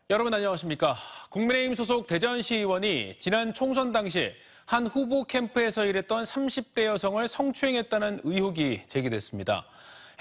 여러분 안녕하십니까. 국민의힘 소속 대전시 의원이 지난 총선 당시 한 후보 캠프에서 일했던 30대 여성을 성추행했다는 의혹이 제기됐습니다.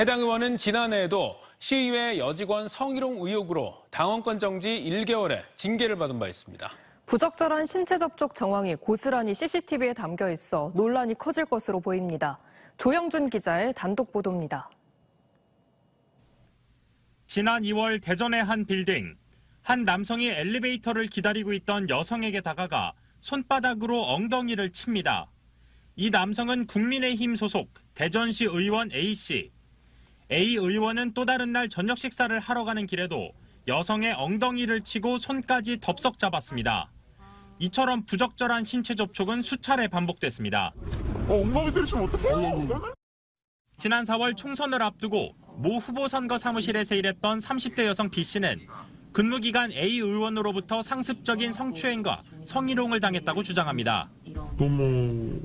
해당 의원은 지난해에도 시의회 여직원 성희롱 의혹으로 당원권 정지 1개월의 징계를 받은 바 있습니다. 부적절한 신체 접촉 정황이 고스란히 CCTV에 담겨 있어 논란이 커질 것으로 보입니다. 조형준 기자의 단독 보도입니다. 지난 2월 대전의 한 빌딩. 한 남성이 엘리베이터를 기다리고 있던 여성에게 다가가 손바닥으로 엉덩이를 칩니다. 이 남성은 국민의힘 소속 대전시 의원 A씨. A 의원은 또 다른 날 저녁 식사를 하러 가는 길에도 여성의 엉덩이를 치고 손까지 덥석 잡았습니다. 이처럼 부적절한 신체 접촉은 수차례 반복됐습니다. 엉덩이 때리시면 어떡해요? 지난 4월 총선을 앞두고 모 후보 선거 사무실에서 일했던 30대 여성 B씨는 근무기간 A 의원으로부터 상습적인 성추행과 성희롱을 당했다고 주장합니다. 너무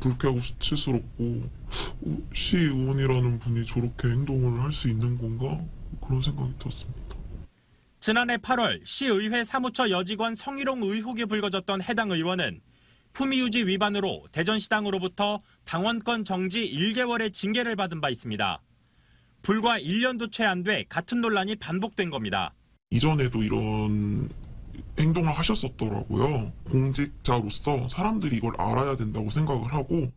불쾌하고 수치스럽고 시의원이라는 분이 저렇게 행동을 할 수 있는 건가? 그런 생각이 들었습니다. 지난해 8월 시의회 사무처 여직원 성희롱 의혹이 불거졌던 해당 의원은 품위유지 위반으로 대전시당으로부터 당원권 정지 1개월의 징계를 받은 바 있습니다. 불과 1년도 채 안 돼 같은 논란이 반복된 겁니다. 이전에도 이런 행동을 하셨었더라고요. 공직자로서 사람들이 이걸 알아야 된다고 생각을 하고.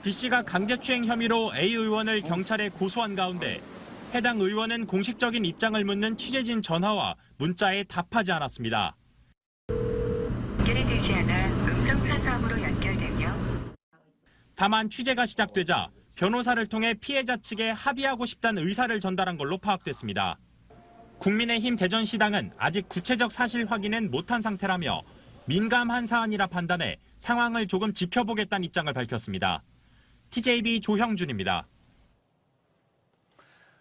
B씨가 강제추행 혐의로 A 의원을 경찰에 고소한 가운데 해당 의원은 공식적인 입장을 묻는 취재진 전화와 문자에 답하지 않았습니다. 연결되지 않아 음성사서함으로 연결되며. 다만 취재가 시작되자 변호사를 통해 피해자 측에 합의하고 싶다는 의사를 전달한 걸로 파악됐습니다. 국민의힘 대전시당은 아직 구체적 사실 확인은 못한 상태라며 민감한 사안이라 판단해 상황을 조금 지켜보겠다는 입장을 밝혔습니다. TJB 조형준입니다.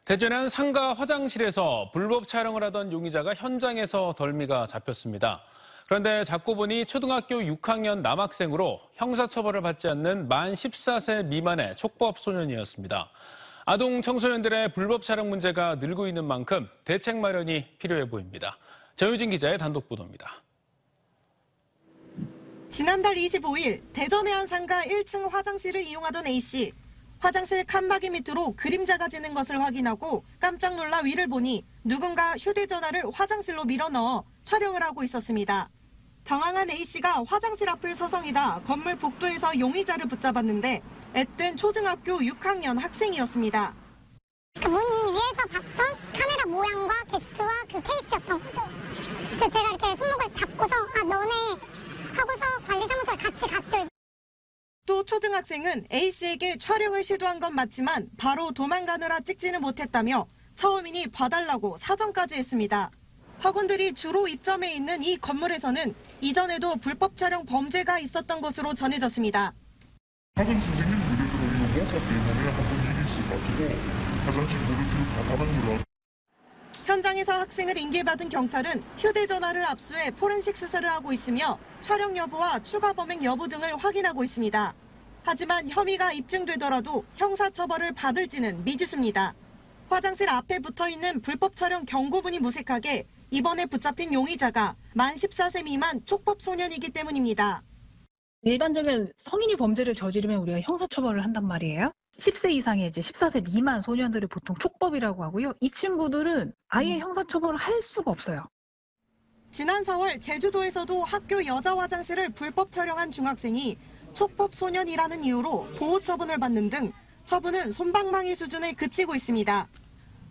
대전의 한 상가 화장실에서 불법 촬영을 하던 용의자가 현장에서 덜미가 잡혔습니다. 그런데 잡고 보니 초등학교 6학년 남학생으로 형사처벌을 받지 않는 만 14세 미만의 촉법 소년이었습니다. 아동 청소년들의 불법 촬영 문제가 늘고 있는 만큼 대책 마련이 필요해 보입니다. 정유진 기자의 단독 보도입니다. 지난달 25일 대전의 한 상가 1층 화장실을 이용하던 A씨. 화장실 칸막이 밑으로 그림자가 지는 것을 확인하고 깜짝 놀라 위를 보니 누군가 휴대전화를 화장실로 밀어넣어 촬영을 하고 있었습니다. 당황한 A씨가 화장실 앞을 서성이다 건물 복도에서 용의자를 붙잡았는데 앳된 초등학교 6학년 학생이었습니다. 문 위에서 봤던 카메라 모양과 개수와 그 케이스였던 거죠. 그래서 제가 이렇게 손목을 잡고서 너네 하고서 관리사무소에 같이 갔죠. 또 초등학생은 A씨에게 촬영을 시도한 건 맞지만 바로 도망가느라 찍지는 못했다며 처음이니 봐달라고 사정까지 했습니다. 학원들이 주로 입점해 있는 이 건물에서는 이전에도 불법 촬영 범죄가 있었던 것으로 전해졌습니다. 학원 선생님 모델들은 이거 때문에 한번 일이 있어가지고 화장실 모델들을 다 닫아놓으라. 현장에서 학생을 인계받은 경찰은 휴대전화를 압수해 포렌식 수사를 하고 있으며 촬영 여부와 추가 범행 여부 등을 확인하고 있습니다. 하지만 혐의가 입증되더라도 형사처벌을 받을지는 미지수입니다. 화장실 앞에 붙어있는 불법 촬영 경고문이 무색하게 이번에 붙잡힌 용의자가 만 14세 미만 촉법 소년이기 때문입니다. 일반적인 성인이 범죄를 저지르면 우리가 형사처벌을 한단 말이에요. 10세 이상의 이제 14세 미만 소년들을 보통 촉법이라고 하고요. 이 친구들은 아예 형사처벌을 할 수가 없어요. 지난 4월 제주도에서도 학교 여자 화장실을 불법 촬영한 중학생이 촉법 소년이라는 이유로 보호 처분을 받는 등 처분은 솜방망이 수준에 그치고 있습니다.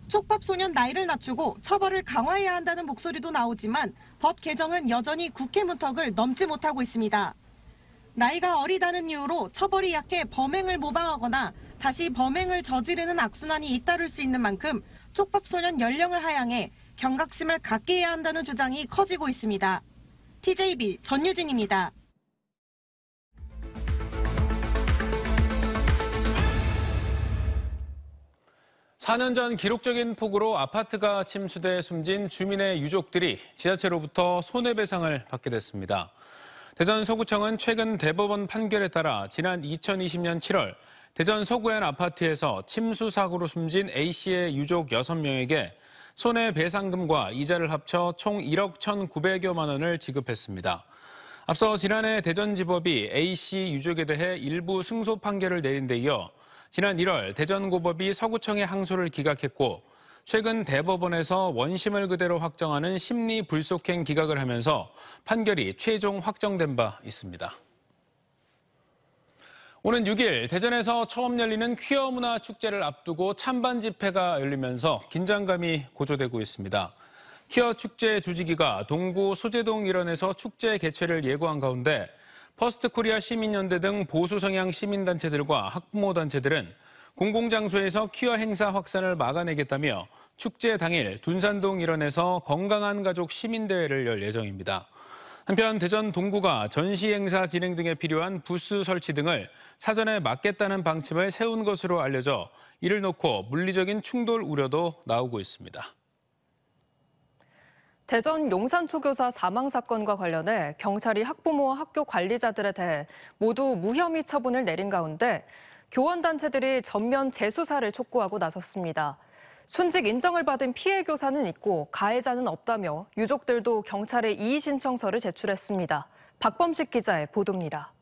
촉법 소년 나이를 낮추고 처벌을 강화해야 한다는 목소리도 나오지만 법 개정은 여전히 국회 문턱을 넘지 못하고 있습니다. 나이가 어리다는 이유로 처벌이 약해 범행을 모방하거나 다시 범행을 저지르는 악순환이 잇따를 수 있는 만큼 촉법 소년 연령을 하향해 경각심을 갖게 해야 한다는 주장이 커지고 있습니다. TJB 전유진입니다. (4년) 전 기록적인 폭우로 아파트가 침수돼 숨진 주민의 유족들이 지자체로부터 손해배상을 받게 됐습니다. 대전 서구청은 최근 대법원 판결에 따라 지난 2020년 7월 대전 서구의 한 아파트에서 침수 사고로 숨진 A씨의 유족 6명에게 손해배상금과 이자를 합쳐 총 1억 1,900여만 원을 지급했습니다. 앞서 지난해 대전지법이 A씨 유족에 대해 일부 승소 판결을 내린 데 이어 지난 1월 대전고법이 서구청의 항소를 기각했고 최근 대법원에서 원심을 그대로 확정하는 심리불속행 기각을 하면서 판결이 최종 확정된 바 있습니다. 오는 6일 대전에서 처음 열리는 퀴어 문화 축제를 앞두고 찬반 집회가 열리면서 긴장감이 고조되고 있습니다. 퀴어 축제 주지기가 동구 소재동 일원에서 축제 개최를 예고한 가운데 퍼스트코리아 시민연대 등 보수 성향 시민단체들과 학부모 단체들은 공공장소에서 퀴어 행사 확산을 막아내겠다며 축제 당일 둔산동 일원에서 건강한 가족 시민대회를 열 예정입니다. 한편 대전 동구가 전시 행사 진행 등에 필요한 부스 설치 등을 사전에 막겠다는 방침을 세운 것으로 알려져 이를 놓고 물리적인 충돌 우려도 나오고 있습니다. 대전 용산초교사 사망 사건과 관련해 경찰이 학부모와 학교 관리자들에 대해 모두 무혐의 처분을 내린 가운데 교원단체들이 전면 재수사를 촉구하고 나섰습니다. 순직 인정을 받은 피해 교사는 있고 가해자는 없다며 유족들도 경찰에 이의 신청서를 제출했습니다. 박범식 기자의 보도입니다.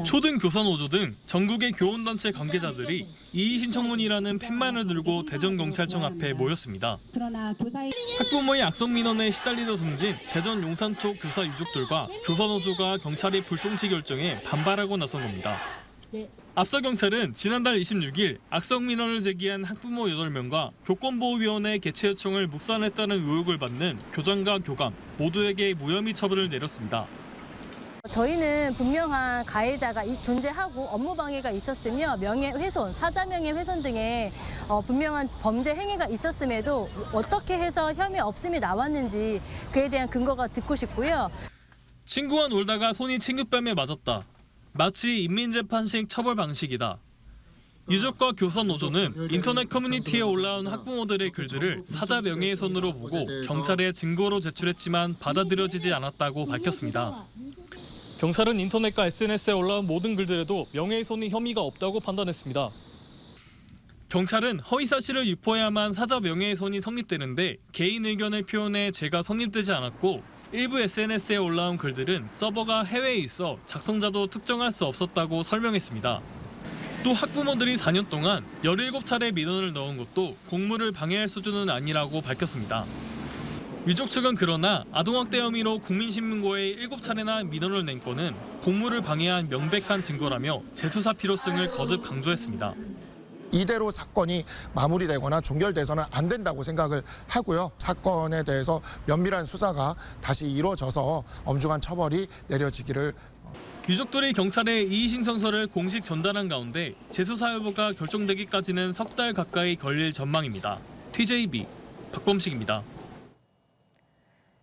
초등교사노조 등 전국의 교원단체 관계자들이 이의 신청문이라는 팻말을 들고 대전경찰청 앞에 모였습니다. 학부모의 악성 민원에 시달리다 숨진 대전 용산초 교사 유족들과 교사노조가 경찰의 불송치 결정에 반발하고 나선 겁니다. 앞서 경찰은 지난달 26일 악성 민원을 제기한 학부모 8명과 교권보호위원회 개최 요청을 묵살했다는 의혹을 받는 교장과 교감 모두에게 무혐의 처분을 내렸습니다. 저희는 분명한 가해자가 존재하고 업무 방해가 있었으며 명예훼손, 사자 명예훼손 등의 분명한 범죄 행위가 있었음에도 어떻게 해서 혐의 없음이 나왔는지 그에 대한 근거가 듣고 싶고요. 친구와 놀다가 손이 침극뱀에 맞았다. 마치 인민재판식 처벌 방식이다. 유족과 교사노조는 인터넷 커뮤니티에 올라온 학부모들의 글들을 사자 명예훼손으로 보고 경찰에 증거로 제출했지만 받아들여지지 않았다고 밝혔습니다. 경찰은 인터넷과 SNS에 올라온 모든 글들에도 명예훼손의 혐의가 없다고 판단했습니다. 경찰은 허위사실을 유포해야만 사자 명예훼손이 성립되는데 개인 의견을 표현해 죄가 성립되지 않았고 일부 SNS에 올라온 글들은 서버가 해외에 있어 작성자도 특정할 수 없었다고 설명했습니다. 또 학부모들이 4년 동안 17차례 민원을 넣은 것도 공무를 방해할 수준은 아니라고 밝혔습니다. 유족 측은 그러나 아동학대 혐의로 국민신문고에 7차례나 민원을 낸 건은 공무를 방해한 명백한 증거라며 재수사 필요성을 거듭 강조했습니다. 이대로 사건이 마무리되거나 종결돼서는 안 된다고 생각을 하고요. 사건에 대해서 면밀한 수사가 다시 이루어져서 엄중한 처벌이 내려지기를. 유족들이 경찰에 이의 신청서를 공식 전달한 가운데 재수사 여부가 결정되기까지는 석 달 가까이 걸릴 전망입니다. TJB 박범식입니다.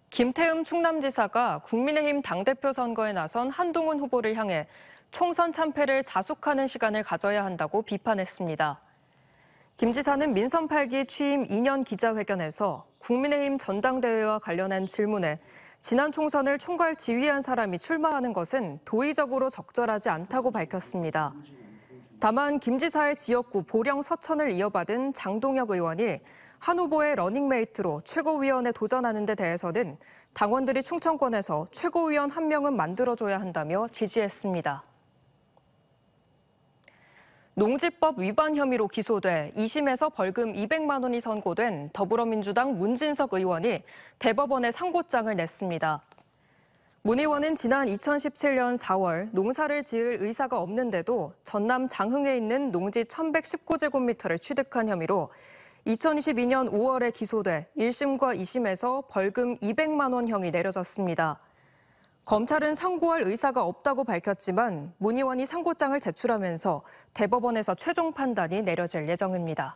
김태흠 충남지사가 국민의힘 당대표 선거에 나선 한동훈 후보를 향해 총선 참패를 자숙하는 시간을 가져야 한다고 비판했습니다. 김 지사는 민선 8기 취임 2년 기자회견에서 국민의힘 전당대회와 관련한 질문에 지난 총선을 총괄 지휘한 사람이 출마하는 것은 도의적으로 적절하지 않다고 밝혔습니다. 다만 김 지사의 지역구 보령 서천을 이어받은 장동혁 의원이 한 후보의 러닝메이트로 최고위원에 도전하는 데 대해서는 당원들이 충청권에서 최고위원 한 명은 만들어줘야 한다며 지지했습니다. 농지법 위반 혐의로 기소돼 2심에서 벌금 200만 원이 선고된 더불어민주당 문진석 의원이 대법원에 상고장을 냈습니다. 문 의원은 지난 2017년 4월 농사를 지을 의사가 없는데도 전남 장흥에 있는 농지 1119제곱미터를 취득한 혐의로 2022년 5월에 기소돼 1심과 2심에서 벌금 200만 원형이 내려졌습니다. 검찰은 상고할 의사가 없다고 밝혔지만 문 의원이 상고장을 제출하면서 대법원에서 최종 판단이 내려질 예정입니다.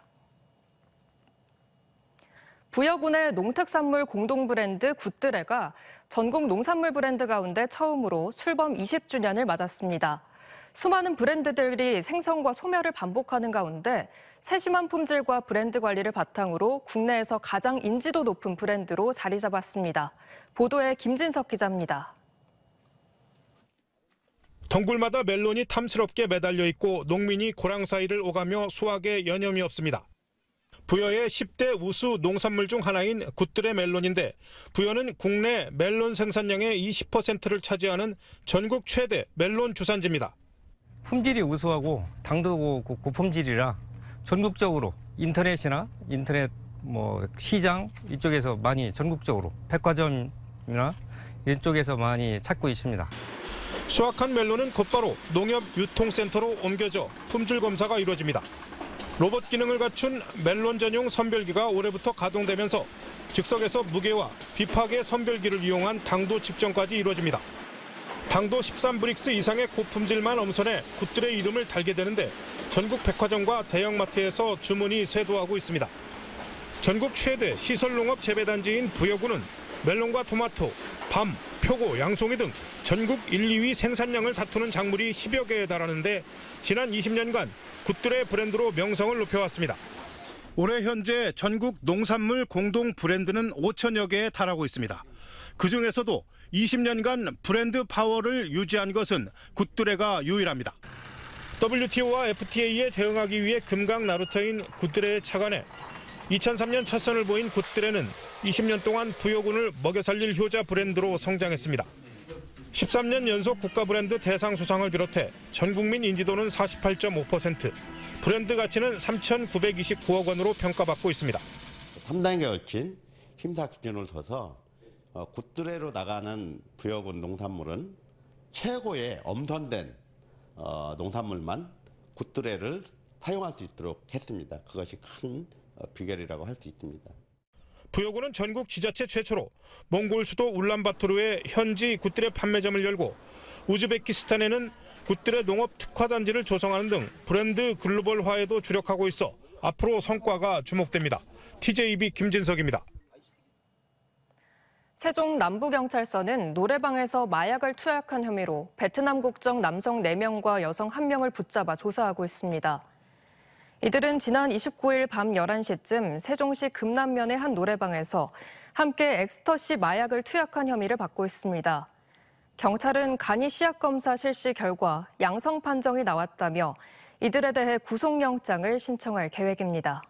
부여군의 농특산물 공동 브랜드 굿드레가 전국 농산물 브랜드 가운데 처음으로 출범 20주년을 맞았습니다. 수많은 브랜드들이 생성과 소멸을 반복하는 가운데 세심한 품질과 브랜드 관리를 바탕으로 국내에서 가장 인지도 높은 브랜드로 자리 잡았습니다. 보도에 김진석 기자입니다. 덩굴마다 멜론이 탐스럽게 매달려 있고 농민이 고랑 사이를 오가며 수확에 여념이 없습니다. 부여의 10대 우수 농산물 중 하나인 굿들의 멜론인데 부여는 국내 멜론 생산량의 20%를 차지하는 전국 최대 멜론 주산지입니다. 품질이 우수하고 당도 고품질이라 전국적으로 인터넷이나 인터넷 시장 이쪽에서 많이 전국적으로 백화점이나 이쪽에서 많이 찾고 있습니다. 수확한 멜론은 곧바로 농협 유통센터로 옮겨져 품질 검사가 이루어집니다. 로봇 기능을 갖춘 멜론 전용 선별기가 올해부터 가동되면서 즉석에서 무게와 비파계 선별기를 이용한 당도 측정까지 이루어집니다. 당도 13브릭스 이상의 고품질만 엄선해 굿들의 이름을 달게 되는데 전국 백화점과 대형마트에서 주문이 쇄도하고 있습니다. 전국 최대 시설농업 재배단지인 부여군은 멜론과 토마토, 밤, 표고, 양송이 등 전국 1, 2위 생산량을 다투는 작물이 10여 개에 달하는데 지난 20년간 굿들의 브랜드로 명성을 높여왔습니다. 올해 현재 전국 농산물 공동 브랜드는 5천여 개에 달하고 있습니다. 그중에서도 20년간 브랜드 파워를 유지한 것은 굿드레가 유일합니다. WTO와 FTA에 대응하기 위해 금강 나루터인 굿드레에 착안해 2003년 첫 선을 보인 굿드레는 20년 동안 부여군을 먹여 살릴 효자 브랜드로 성장했습니다. 13년 연속 국가 브랜드 대상 수상을 비롯해 전 국민 인지도는 48.5%, 브랜드 가치는 3,929억 원으로 평가받고 있습니다. 3단계 걸친 심사 기준을 둬서 굿드레로 나가는 부여군 농산물은 최고의 엄선된 농산물만 굿드레를 사용할 수 있도록 했습니다. 그것이 큰 비결이라고 할 수 있습니다. 부여군은 전국 지자체 최초로 몽골 수도 울란바토르에 현지 굿드레 판매점을 열고 우즈베키스탄에는 굿드레 농업 특화단지를 조성하는 등 브랜드 글로벌화에도 주력하고 있어 앞으로 성과가 주목됩니다. TJB 김진석입니다. 세종 남부경찰서는 노래방에서 마약을 투약한 혐의로 베트남 국적 남성 4명과 여성 1명을 붙잡아 조사하고 있습니다. 이들은 지난 29일 밤 11시쯤 세종시 금남면의 한 노래방에서 함께 엑스터시 마약을 투약한 혐의를 받고 있습니다. 경찰은 간이 시약 검사 실시 결과 양성 판정이 나왔다며 이들에 대해 구속영장을 신청할 계획입니다.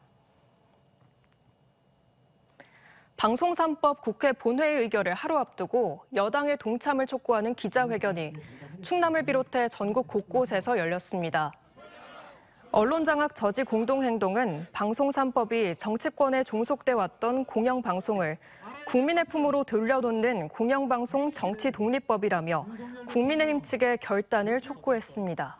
방송 3법 국회 본회의 의결을 하루 앞두고 여당의 동참을 촉구하는 기자회견이 충남을 비롯해 전국 곳곳에서 열렸습니다. 언론장악 저지 공동행동은 방송 3법이 정치권에 종속돼 왔던 공영방송을 국민의 품으로 돌려놓는 공영방송 정치 독립법이라며 국민의힘 측의 결단을 촉구했습니다.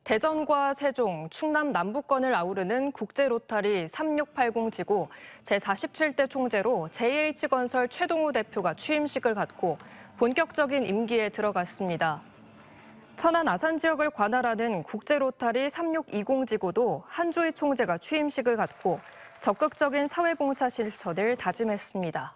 대전과 세종, 충남 남부권을 아우르는 국제로타리 3680지구 제47대 총재로 JH건설 최동우 대표가 취임식을 갖고 본격적인 임기에 들어갔습니다. 천안 아산 지역을 관할하는 국제로타리 3620지구도 한조희 총재가 취임식을 갖고 적극적인 사회봉사 실천을 다짐했습니다.